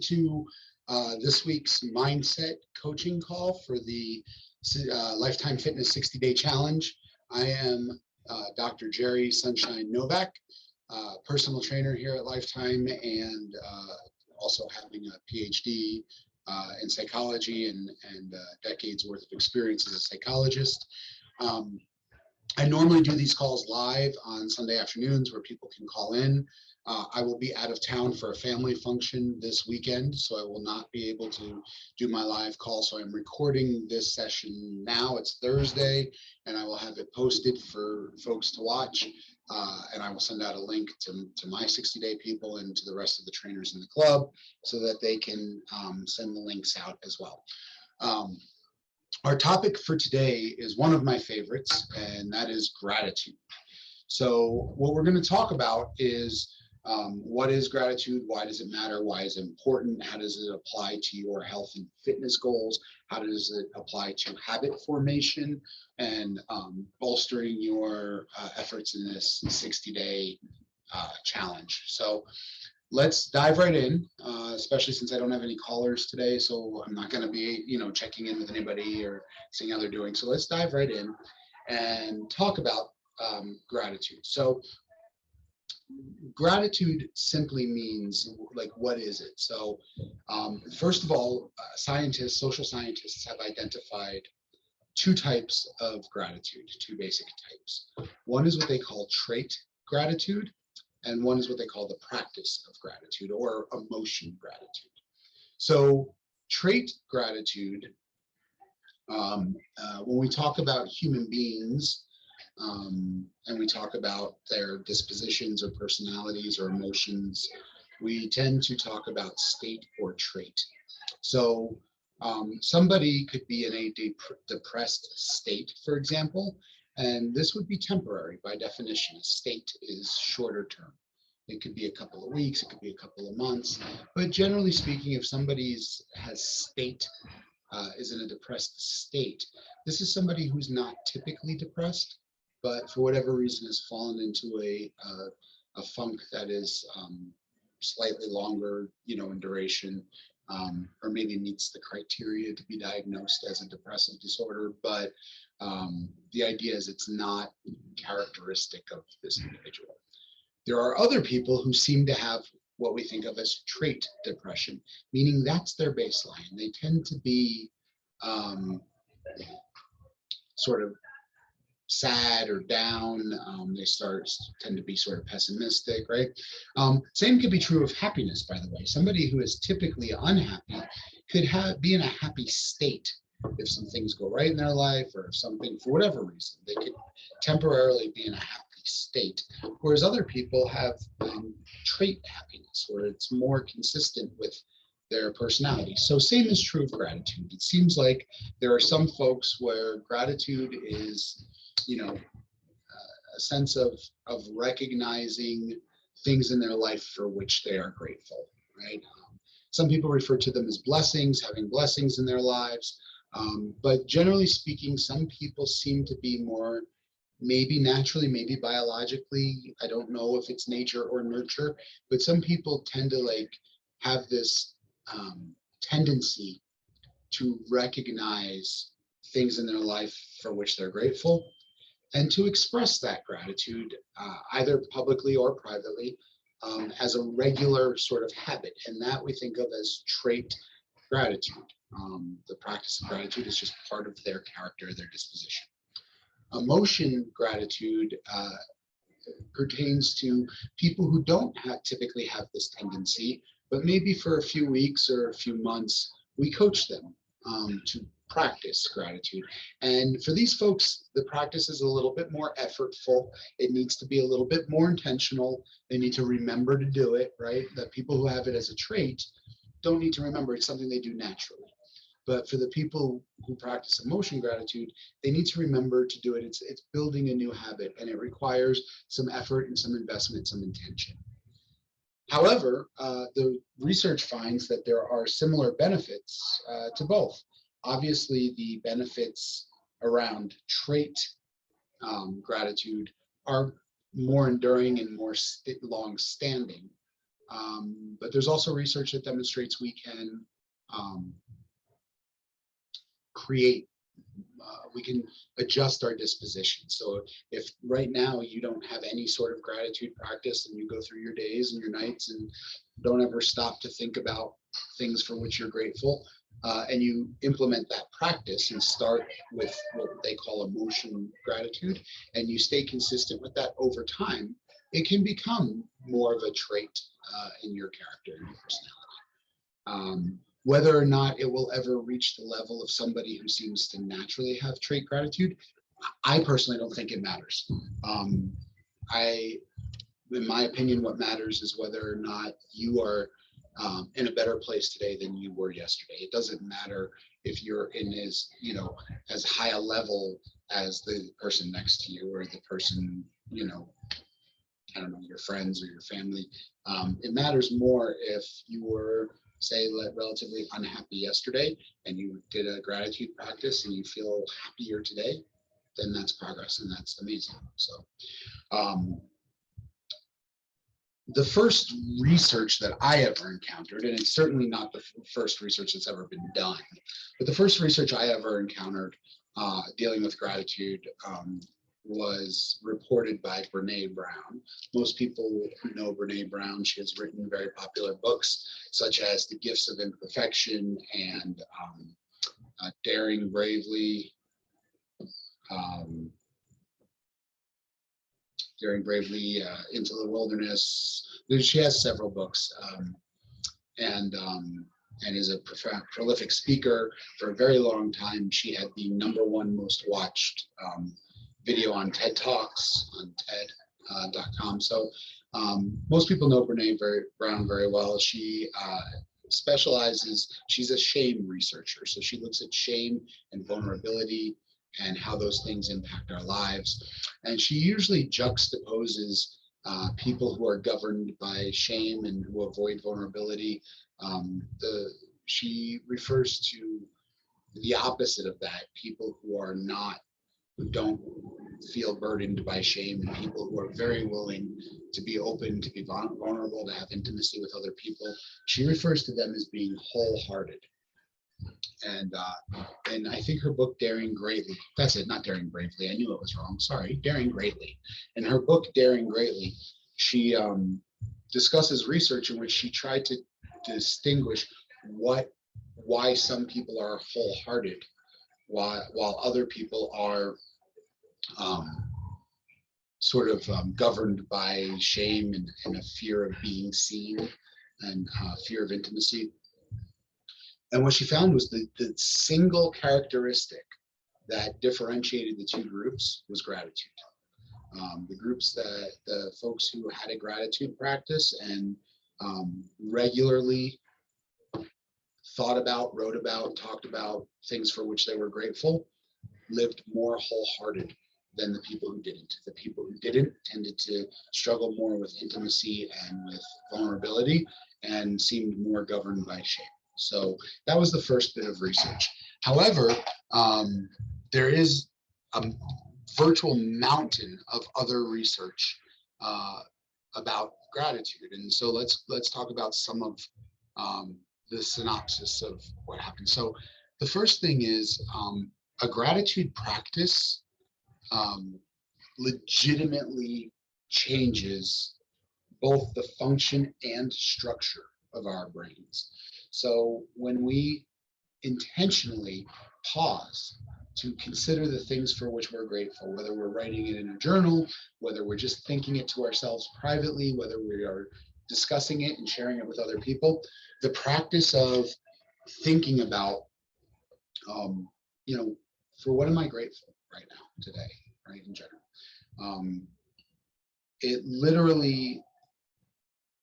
to this week's mindset coaching call for the Lifetime Fitness 60-Day Challenge. I am Dr. Jerry Sunshine Novack, personal trainer here at Lifetime, and also having a PhD in psychology and decades worth of experience as a psychologist. I normally do these calls live on Sunday afternoons where people can call in. I will be out of town for a family function this weekend, so I will not be able to do my live call. So I'm recording this session now. It's Thursday, and I will have it posted for folks to watch. And I will send out a link to my 60-day people and to the rest of the trainers in the club so that they can send the links out as well. Our topic for today is one of my favorites, and that is gratitude. So what we're going to talk about is what is gratitude? Why does it matter? Why is it important? How does it apply to your health and fitness goals? How does it apply to habit formation and bolstering your efforts in this 60-day challenge? So let's dive right in, especially since I don't have any callers today, so I'm not going to be, checking in with anybody or seeing how they're doing. So let's dive right in and talk about gratitude. So gratitude simply means, like, what is it? So first of all, social scientists have identified two types of gratitude, two basic types. One is what they call trait gratitude, and one is what they call the practice of gratitude or emotion gratitude. So trait gratitude, when we talk about human beings, and we talk about their dispositions or personalities or emotions, we tend to talk about state or trait. So somebody could be in a depressed state, for example, and this would be temporary by definition. A state is shorter term. It could be a couple of weeks, it could be a couple of months, but generally speaking, if somebody is in a depressed state, this is somebody who's not typically depressed, but for whatever reason has fallen into a funk that is slightly longer, in duration, or maybe meets the criteria to be diagnosed as a depressive disorder. But the idea is it's not characteristic of this individual. There are other people who seem to have what we think of as trait depression, meaning that's their baseline. They tend to be sort of sad or down. They tend to be sort of pessimistic, right? Same could be true of happiness, by the way. Somebody who is typically unhappy could be in a happy state if some things go right in their life, or if something, for whatever reason, they could temporarily be in a happy state. Whereas other people have trait happiness, where it's more consistent with their personality. So same is true of gratitude. It seems like there are some folks where gratitude is, a sense of recognizing things in their life for which they are grateful, right? Some people refer to them as blessings, having blessings in their lives. But generally speaking, some people seem to be more, maybe naturally, maybe biologically, I don't know if it's nature or nurture, but some people tend to have this tendency to recognize things in their life for which they're grateful, and to express that gratitude either publicly or privately as a regular sort of habit. And that we think of as trait gratitude. The practice of gratitude is just part of their character, their disposition. Emotion gratitude pertains to people who don't typically have this tendency, but maybe for a few weeks or a few months, we coach them to practice gratitude. And for these folks, the practice is a little bit more effortful. It needs to be a little bit more intentional. They need to remember to do it, right? That people who have it as a trait don't need to remember. It's something they do naturally. But for the people who practice emotion gratitude, they need to remember to do it. It's building a new habit, and it requires some effort and some investment, some intention. However, the research finds that there are similar benefits to both. Obviously, the benefits around trait gratitude are more enduring and more long-standing. But there's also research that demonstrates we can um, create, we can adjust our disposition. So if right now you don't have any sort of gratitude practice and you go through your days and your nights and don't ever stop to think about things for which you're grateful, and you implement that practice and start with what they call emotion gratitude, and you stay consistent with that over time, it can become more of a trait in your character and your personality. Whether or not it will ever reach the level of somebody who seems to naturally have trait gratitude, I personally don't think it matters. Um, in my opinion, what matters is whether or not you are in a better place today than you were yesterday. It doesn't matter if you're in as high a level as the person next to you or the person, I don't know, your friends or your family. It matters more if you were, say, relatively unhappy yesterday and you did a gratitude practice and you feel happier today, then that's progress and that's amazing. So the first research that I ever encountered, and it's certainly not the first research that's ever been done, but the first research I ever encountered dealing with gratitude was reported by Brene Brown. Most people know Brene Brown. She has written very popular books such as The Gifts of Imperfection and Daring Bravely, Into the Wilderness. She has several books, and is a prolific speaker. For a very long time, she had the #1 most watched video on TED Talks on TED.com. So most people know Brene Brown very well. She she's a shame researcher. So she looks at shame and vulnerability and how those things impact our lives. And she usually juxtaposes people who are governed by shame and who avoid vulnerability. She refers to the opposite of that, people who don't feel burdened by shame, and people who are very willing to be open, to be vulnerable, to have intimacy with other people. She refers to them as being wholehearted. And I think her book Daring Greatly, that's it, not Daring Bravely, I knew it was wrong, sorry, Daring Greatly. In her book Daring Greatly, she discusses research in which she tried to distinguish why some people are wholehearted while other people are governed by shame and a fear of being seen and fear of intimacy. And what she found was the single characteristic that differentiated the two groups was gratitude. The folks who had a gratitude practice and regularly thought about, wrote about, talked about things for which they were grateful, lived more wholehearted than the people who didn't. The people who didn't tended to struggle more with intimacy and with vulnerability and seemed more governed by shame. So that was the first bit of research. However, there is a virtual mountain of other research about gratitude. And so let's talk about some of the synopsis of what happens. So the first thing is a gratitude practice legitimately changes both the function and structure of our brains. So when we intentionally pause to consider the things for which we're grateful, whether we're writing it in a journal, whether we're just thinking it to ourselves privately, whether we are discussing it and sharing it with other people, the practice of thinking about, for what am I grateful right now, today, right, in general. It literally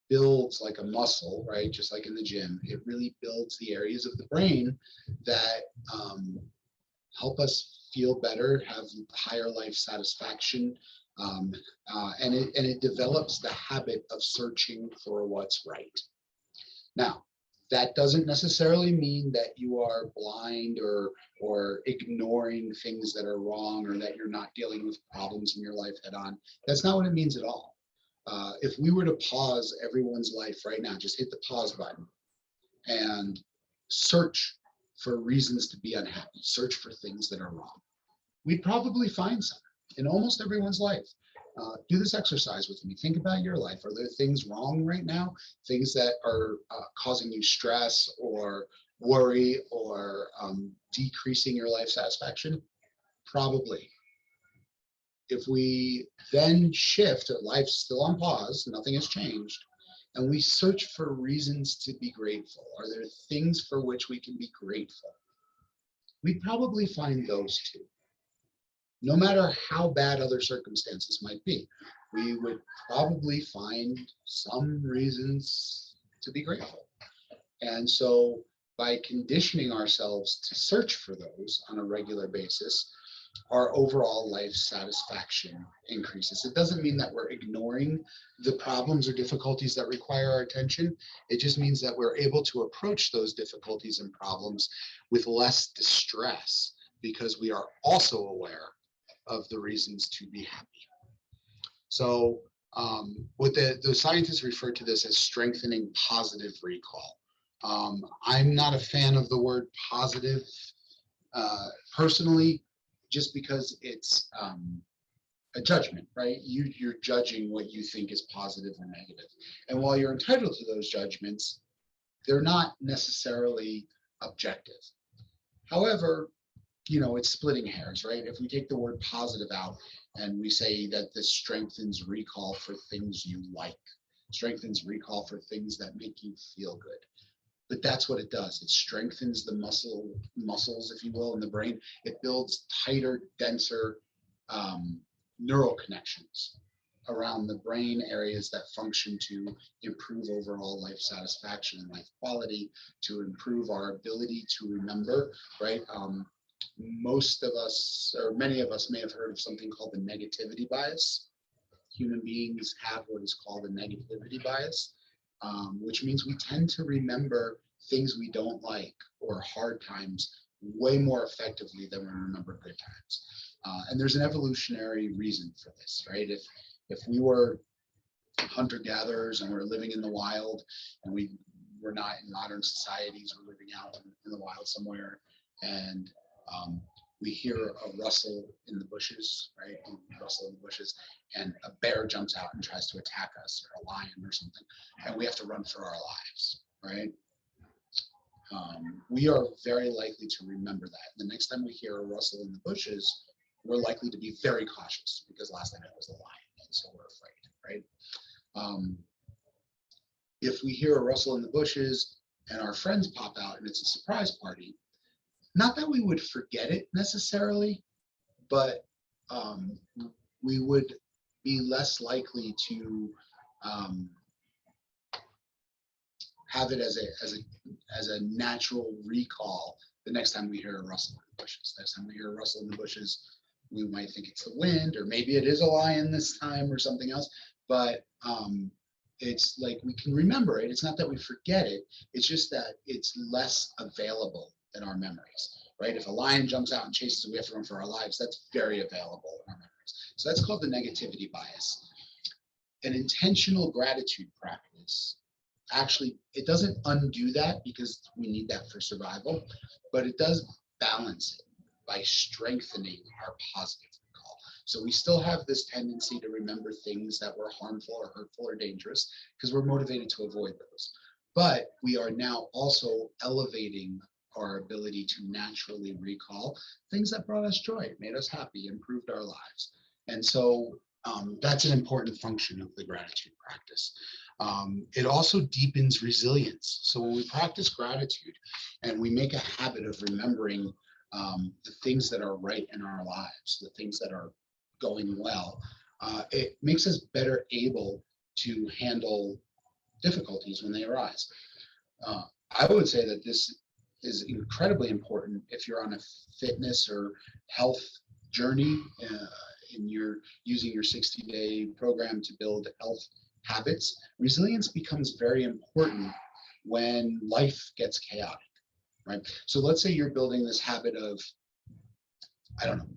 builds like a muscle, right? Just like in the gym, it really builds the areas of the brain that help us feel better, have higher life satisfaction, and it develops the habit of searching for what's right. Now, that doesn't necessarily mean that you are blind or ignoring things that are wrong or that you're not dealing with problems in your life head on. That's not what it means at all. If we were to pause everyone's life right now, just hit the pause button and search for reasons to be unhappy, search for things that are wrong, we'd probably find some in almost everyone's life. Do this exercise with me. Think about your life. Are there things wrong right now? Things that are causing you stress or worry or decreasing your life satisfaction? Probably. If we then shift, life's still on pause, nothing has changed, and we search for reasons to be grateful. Are there things for which we can be grateful? We'd probably find those too. No matter how bad other circumstances might be, we would probably find some reasons to be grateful. And so by conditioning ourselves to search for those on a regular basis, our overall life satisfaction increases. It doesn't mean that we're ignoring the problems or difficulties that require our attention. It just means that we're able to approach those difficulties and problems with less distress because we are also aware of the reasons to be happy. So what the scientists refer to this as strengthening positive recall. I'm not a fan of the word positive personally, just because it's a judgment, right? You're judging what you think is positive or negative. And while you're entitled to those judgments, they're not necessarily objective. However, it's splitting hairs, right? If we take the word positive out and we say that this strengthens recall for things you like, strengthens recall for things that make you feel good. But that's what it does. It strengthens the muscles, if you will, in the brain. It builds tighter, denser neural connections around the brain areas that function to improve overall life satisfaction and life quality, to improve our ability to remember, right? Most of us, or many of us, may have heard of something called the negativity bias. Human beings have what is called a negativity bias, which means we tend to remember things we don't like or hard times way more effectively than we remember good times. And there's an evolutionary reason for this, right? If we were hunter-gatherers and we're living in the wild and we were not in modern societies, we're living out in the wild somewhere, and we hear a rustle in the bushes, right? A rustle in the bushes, and a bear jumps out and tries to attack us, or a lion or something, and we have to run for our lives, right? We are very likely to remember that. The next time we hear a rustle in the bushes, we're likely to be very cautious because last time it was a lion, and so we're afraid, right? If we hear a rustle in the bushes and our friends pop out and it's a surprise party, not that we would forget it necessarily, but we would be less likely to have it as a natural recall the next time we hear a rustle in the bushes. Next time we hear a rustle in the bushes, we might think it's the wind, or maybe it is a lion this time or something else, but it's like we can remember it. It's not that we forget it, it's just that it's less available in our memories, right? If a lion jumps out and chases us, we have to run for our lives. That's very available in our memories. So that's called the negativity bias. An intentional gratitude practice, actually, it doesn't undo that because we need that for survival, but it does balance it by strengthening our positive recall. So we still have this tendency to remember things that were harmful or hurtful or dangerous because we're motivated to avoid those. But we are now also elevating our ability to naturally recall things that brought us joy, made us happy, improved our lives. And so that's an important function of the gratitude practice. It also deepens resilience. So when we practice gratitude and we make a habit of remembering the things that are right in our lives, the things that are going well, it makes us better able to handle difficulties when they arise. I would say that this is incredibly important if you're on a fitness or health journey and you're using your 60-day program to build health habits. Resilience becomes very important when life gets chaotic, right? So let's say you're building this habit of, I don't know,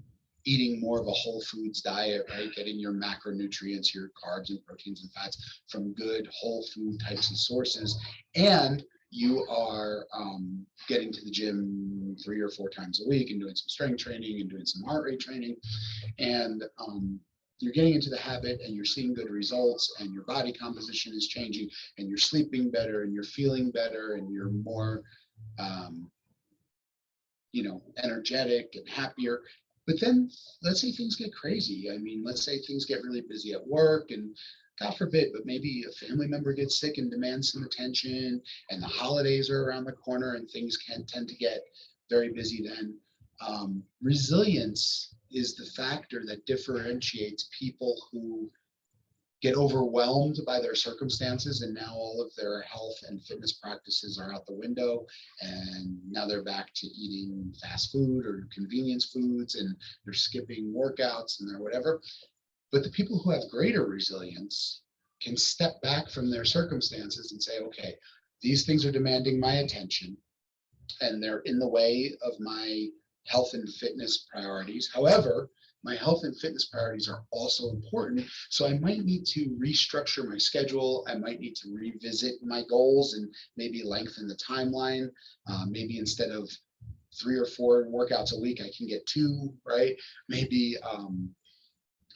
eating more of a whole foods diet, right? Getting your macronutrients, your carbs and proteins and fats from good whole food types of sources. And you are getting to the gym 3 or 4 times a week and doing some strength training and doing some heart rate training. And you're getting into the habit and you're seeing good results and your body composition is changing and you're sleeping better and you're feeling better and you're more um, energetic and happier. But then let's say things get crazy. I mean, let's say things get really busy at work and God forbid, but maybe a family member gets sick and demands some attention and the holidays are around the corner and things can tend to get very busy then. Resilience is the factor that differentiates people who get overwhelmed by their circumstances and now all of their health and fitness practices are out the window and now they're back to eating fast food or convenience foods and they're skipping workouts and they're whatever. But the people who have greater resilience can step back from their circumstances and say, okay, these things are demanding my attention and they're in the way of my health and fitness priorities. However, my health and fitness priorities are also important. So I might need to restructure my schedule. I might need to revisit my goals and maybe lengthen the timeline. Maybe instead of 3 or 4 workouts a week, I can get 2, right? Maybe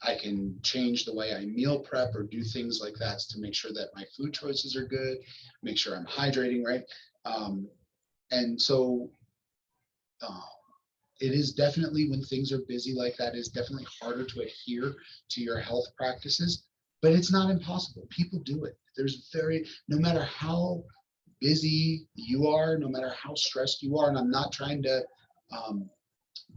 I can change the way I meal prep or do things like that to make sure that my food choices are good, make sure I'm hydrating, right? And so it is definitely when things are busy like that, it's definitely harder to adhere to your health practices, but it's not impossible. People do it. No matter how busy you are, no matter how stressed you are, and I'm not trying to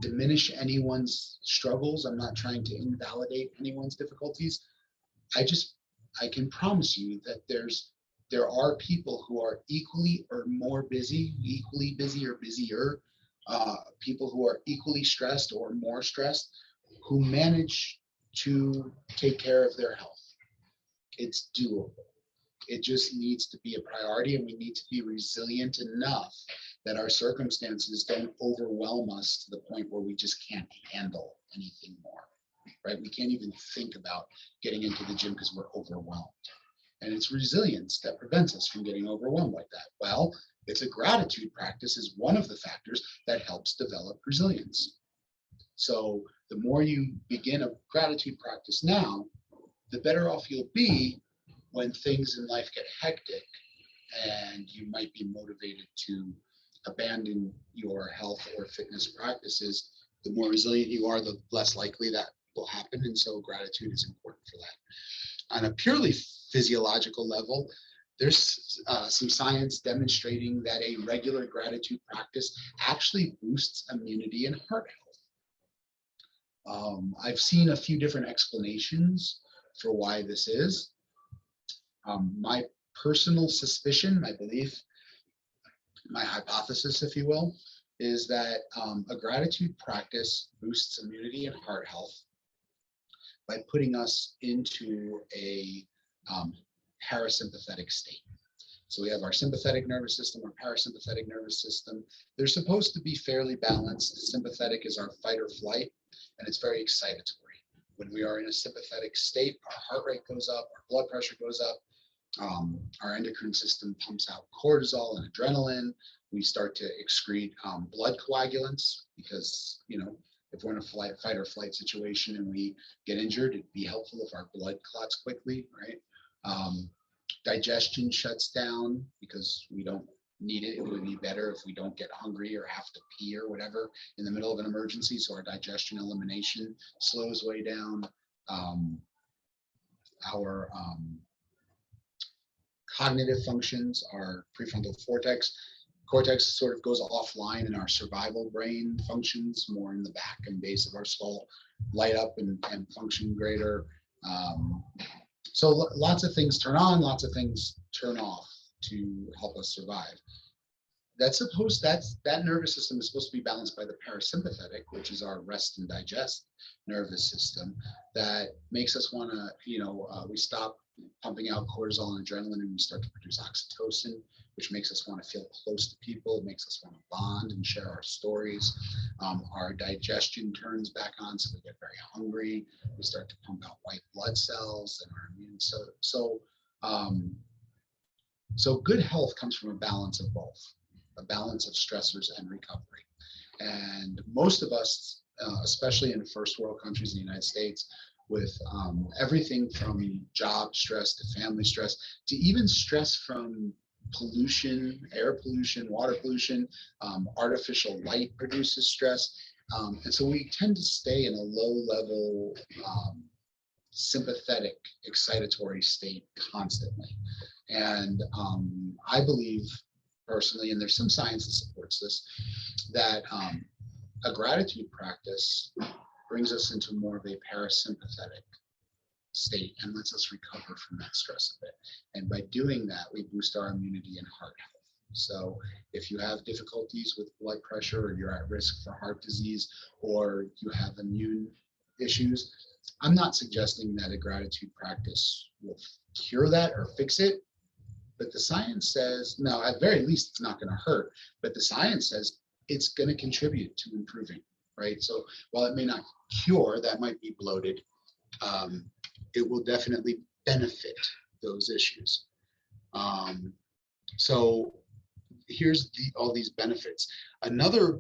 diminish anyone's struggles. I'm not trying to invalidate anyone's difficulties. I can promise you that there are people who are equally or more busy, equally busy or busier, people who are equally stressed or more stressed, who manage to take care of their health. It's doable. It just needs to be a priority, and we need to be resilient enough that our circumstances don't overwhelm us to the point where we just can't handle anything more, right? We can't even think about getting into the gym because we're overwhelmed. And it's resilience that prevents us from getting overwhelmed like that. Well, it's a gratitude practice is one of the factors that helps develop resilience. So the more you begin a gratitude practice now, the better off you'll be when things in life get hectic and you might be motivated to abandon your health or fitness practices. The more resilient you are, the less likely that will happen. And so gratitude is important for that. On a purely physiological level, there's some science demonstrating that a regular gratitude practice actually boosts immunity and heart health. I've seen a few different explanations for why this is. My personal suspicion, my belief, my hypothesis, if you will, is that a gratitude practice boosts immunity and heart health by putting us into a parasympathetic state. So we have our sympathetic nervous system, our parasympathetic nervous system. They're supposed to be fairly balanced. Sympathetic is our fight or flight, and it's very excitatory. When we are in a sympathetic state, our heart rate goes up, our blood pressure goes up, our endocrine system pumps out cortisol and adrenaline. We start to excrete blood coagulants because, if we're in a fight or flight situation and we get injured, it'd be helpful if our blood clots quickly, right? Digestion shuts down because we don't need it. It would be better if we don't get hungry or have to pee or whatever in the middle of an emergency. So our digestion elimination slows way down. Our cognitive functions, our prefrontal cortex sort of goes offline, and our survival brain functions more in the back and base of our skull, light up and function greater. So lots of things turn on, lots of things turn off to help us survive. That nervous system is supposed to be balanced by the parasympathetic, which is our rest and digest nervous system, that makes us want to, we stop pumping out cortisol and adrenaline and we start to produce oxytocin, which makes us want to feel close to people. It makes us want to bond and share our stories. Our digestion turns back on, so we get very hungry. We start to pump out white blood cells, and our immune so good health comes from a balance of both, a balance of stressors and recovery. And most of us, especially in first world countries in the United States, with everything from job stress to family stress to even stress from pollution, air pollution, water pollution, artificial light produces stress. And so we tend to stay in a low level, sympathetic, excitatory state constantly. And I believe personally, and there's some science that supports this, that a gratitude practice brings us into more of a parasympathetic state and lets us recover from that stress a bit. And by doing that, we boost our immunity and heart health. So if you have difficulties with blood pressure, or you're at risk for heart disease, or you have immune issues, I'm not suggesting that a gratitude practice will cure that or fix it. But the science says, no, at very least, it's not going to hurt. But the science says it's going to contribute to improving, right? So while it may not cure, that might be bloated, it will definitely benefit those issues. So here's all these benefits. Another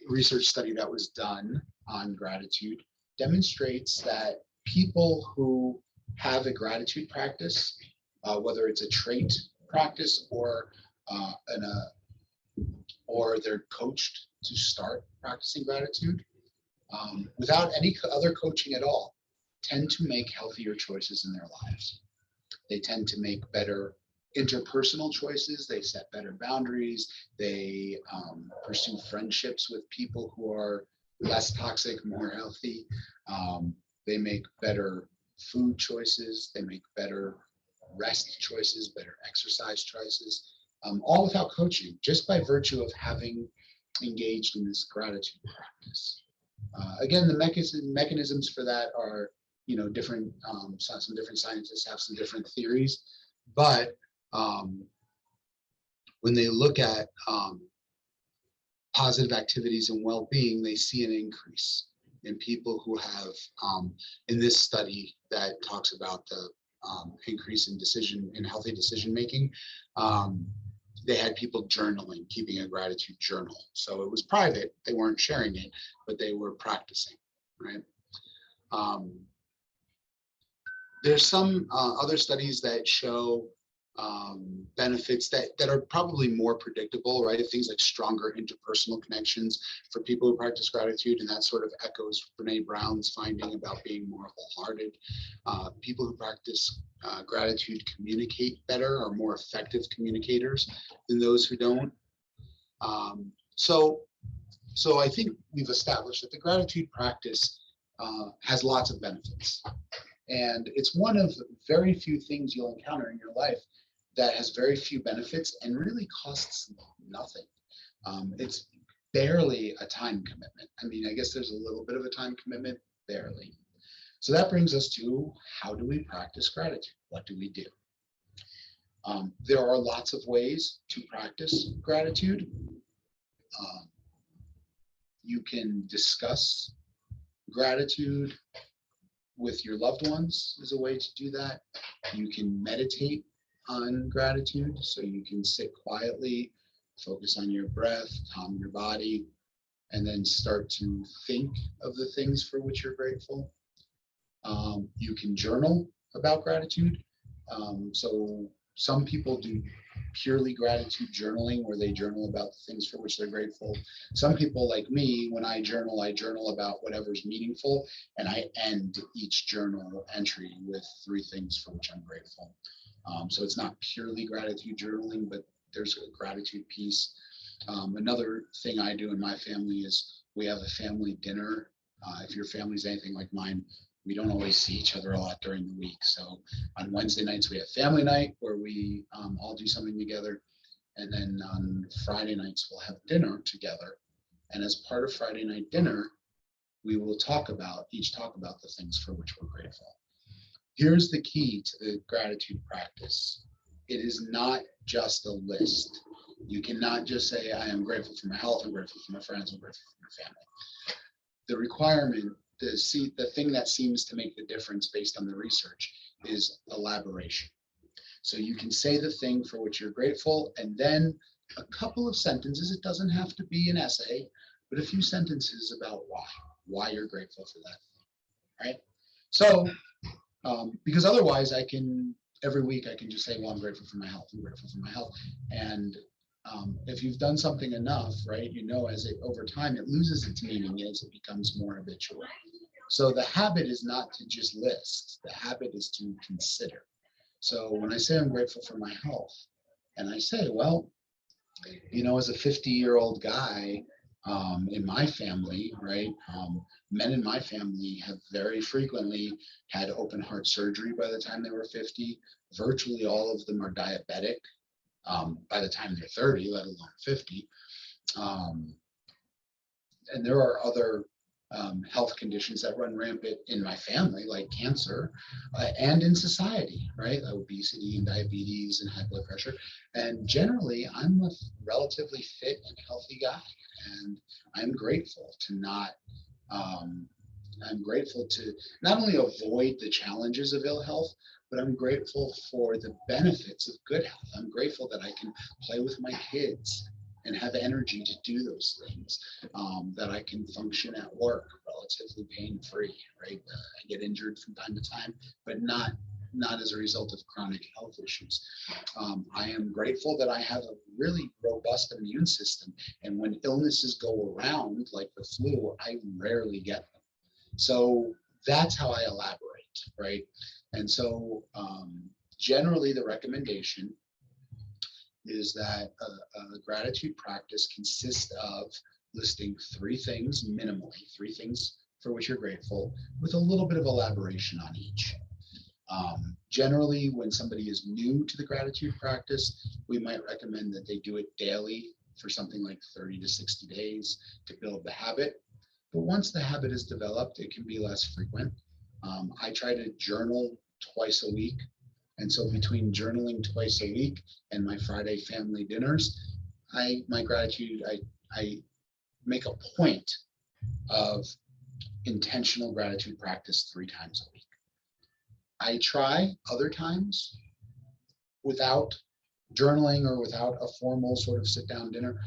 research study that was done on gratitude demonstrates that people who have a gratitude practice, whether it's a trait practice or they're coached to start practicing gratitude, without any other coaching at all, tend to make healthier choices in their lives. They tend to make better interpersonal choices. They set better boundaries. They pursue friendships with people who are less toxic, more healthy. They make better food choices. They make better rest choices, better exercise choices, all without coaching, just by virtue of having engaged in this gratitude practice. Again, the mechanisms for that are, different. Some different scientists have some different theories, but when they look at positive activities and well-being, they see an increase in people who have, in this study that talks about the increase in healthy decision making. They had people journaling, keeping a gratitude journal. So it was private; they weren't sharing it, but they were practicing, right? There's some other studies that show benefits that are probably more predictable, right? Things like stronger interpersonal connections for people who practice gratitude, and that sort of echoes Brene Brown's finding about being more wholehearted. People who practice gratitude communicate better, are more effective communicators than those who don't. So I think we've established that the gratitude practice has lots of benefits. And it's one of very few things you'll encounter in your life that has very few benefits and really costs nothing. It's barely a time commitment. I mean, I guess there's a little bit of a time commitment, barely. So that brings us to, how do we practice gratitude? What do we do? There are lots of ways to practice gratitude. You can discuss gratitude with your loved ones is a way to do that. You can meditate on gratitude, so you can sit quietly, focus on your breath, calm your body, and then start to think of the things for which you're grateful. You can journal about gratitude. So some people do purely gratitude journaling, where they journal about the things for which they're grateful. Some people, like me, when I journal about whatever's meaningful, and I end each journal entry with 3 things for which I'm grateful. So it's not purely gratitude journaling, but there's a gratitude piece. Another thing I do in my family is we have a family dinner. If your family's anything like mine, we don't always see each other a lot during the week. So on Wednesday nights, we have family night where we all do something together. And then on Friday nights, we'll have dinner together. And as part of Friday night dinner, we will talk about the things for which we're grateful. Here's the key to the gratitude practice. It is not just a list. You cannot just say, I am grateful for my health, I'm grateful for my friends, I'm grateful for my family. The requirement, the thing that seems to make the difference based on the research is elaboration. So you can say the thing for which you're grateful, and then a couple of sentences. It doesn't have to be an essay, but a few sentences about why you're grateful for that, right? So, because otherwise every week I can just say, well, I'm grateful for my health, I'm grateful for my health. And if you've done something enough, right, as it over time, it loses its meaning as it becomes more habitual. So the habit is not to just list, the habit is to consider. So when I say I'm grateful for my health, and I say, well, as a 50-year-old guy in my family, right, men in my family have very frequently had open heart surgery by the time they were 50. Virtually all of them are diabetic by the time they're 30, let alone 50. And there are other health conditions that run rampant in my family, like cancer, and in society, right? Obesity and diabetes and high blood pressure. And generally, I'm a relatively fit and healthy guy, and I'm grateful to I'm grateful to not only avoid the challenges of ill health, but I'm grateful for the benefits of good health. I'm grateful that I can play with my kids and have energy to do those things, that I can function at work relatively pain-free, right? I get injured from time to time, but not as a result of chronic health issues. I am grateful that I have a really robust immune system, and when illnesses go around, like the flu, I rarely get them. So that's how I elaborate, right? And so generally the recommendation is that a gratitude practice consists of listing three things minimally, three things for which you're grateful, with a little bit of elaboration on each. Generally, when somebody is new to the gratitude practice, we might recommend that they do it daily for something like 30 to 60 days to build the habit. But once the habit is developed, it can be less frequent. I try to journal twice a week. And so between journaling twice a week and my Friday family dinners, I make a point of intentional gratitude practice 3 times a week. I try other times without journaling or without a formal sort of sit down dinner.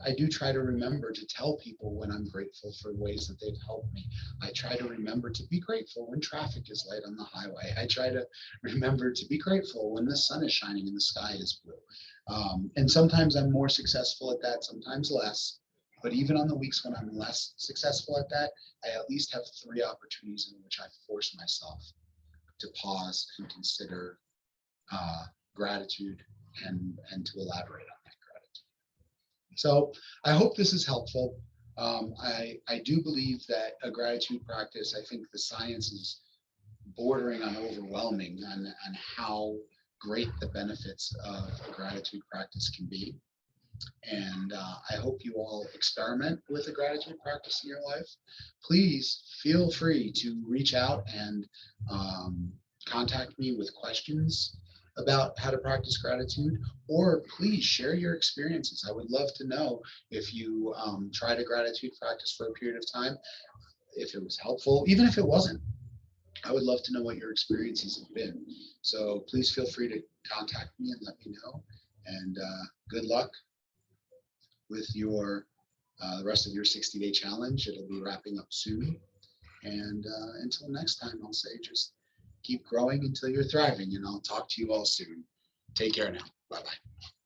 I do try to remember to tell people when I'm grateful for ways that they've helped me. I try to remember to be grateful when traffic is light on the highway. I try to remember to be grateful when the sun is shining and the sky is blue. And sometimes I'm more successful at that, sometimes less. But even on the weeks when I'm less successful at that, I at least have 3 opportunities in which I force myself to pause and consider gratitude and to elaborate on that gratitude. So I hope this is helpful. I do believe that a gratitude practice, I think the science is bordering on overwhelming on how great the benefits of a gratitude practice can be. And I hope you all experiment with a gratitude practice in your life. Please feel free to reach out and contact me with questions about how to practice gratitude, or please share your experiences. I would love to know if you tried a gratitude practice for a period of time, if it was helpful, even if it wasn't. I would love to know what your experiences have been. So please feel free to contact me and let me know. And good luck with your the rest of your 60-day challenge. It'll be wrapping up soon. And until next time, I'll say just keep growing until you're thriving, and I'll talk to you all soon. Take care now. Bye-bye.